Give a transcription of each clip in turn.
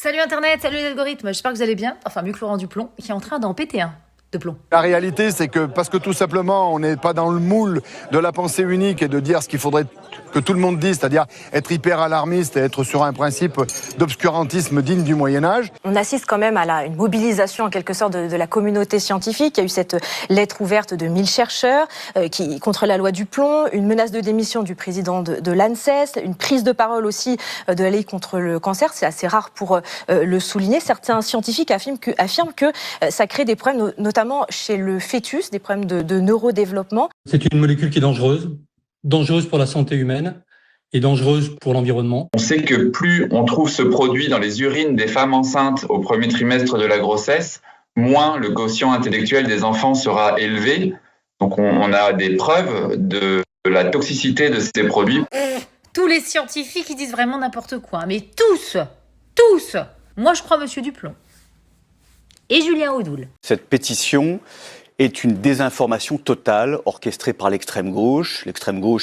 Salut Internet, salut les algorithmes, j'espère que vous allez bien. Enfin, mieux que Laurent Duplon, qui est en train d'en péter un de plomb. La réalité, c'est que parce que tout simplement, on n'est pas dans le moule de la pensée unique et de dire ce qu'il faudrait que tout le monde dise, c'est-à-dire être hyper alarmiste et être sur un principe d'obscurantisme digne du Moyen-Âge. On assiste quand même à une mobilisation en quelque sorte de la communauté scientifique. Il y a eu cette lettre ouverte de 1000 chercheurs contre la loi Duplon, une menace de démission du président de l'ANSES, une prise de parole aussi de la Ligue contre le cancer. C'est assez rare pour le souligner. Certains scientifiques affirment que ça crée des problèmes, notamment chez le fœtus, des problèmes de neurodéveloppement. C'est une molécule qui est dangereuse pour la santé humaine et dangereuse pour l'environnement. On sait que plus on trouve ce produit dans les urines des femmes enceintes au premier trimestre de la grossesse, moins le quotient intellectuel des enfants sera élevé. Donc on a des preuves de la toxicité de ces produits. Tous les scientifiques, ils disent vraiment n'importe quoi, mais tous. Moi, je crois Monsieur Duplon. Et Julien Audoul. Cette pétition est une désinformation totale orchestrée par l'extrême gauche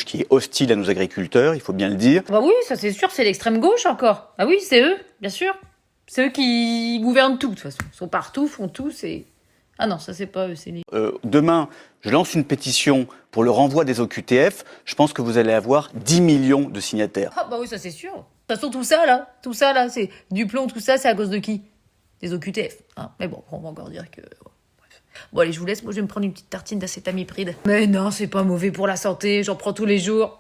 qui est hostile à nos agriculteurs, il faut bien le dire. Bah oui, ça c'est sûr, c'est l'extrême gauche encore. Ah oui, c'est eux, bien sûr. C'est eux qui gouvernent tout, de toute façon. Ils sont partout, font tout, c'est... Ah non, ça c'est pas eux, c'est les... Demain, je lance une pétition pour le renvoi des OQTF, je pense que vous allez avoir 10 millions de signataires. Ah bah oui, ça c'est sûr. De toute façon, tout ça là, c'est Duplon, tout ça, c'est à cause de qui? Des OQTF. Hein. Mais bon, on va encore dire que... Bon allez, je vous laisse, moi je vais me prendre une petite tartine d'acétamipride. Mais non, c'est pas mauvais pour la santé, j'en prends tous les jours.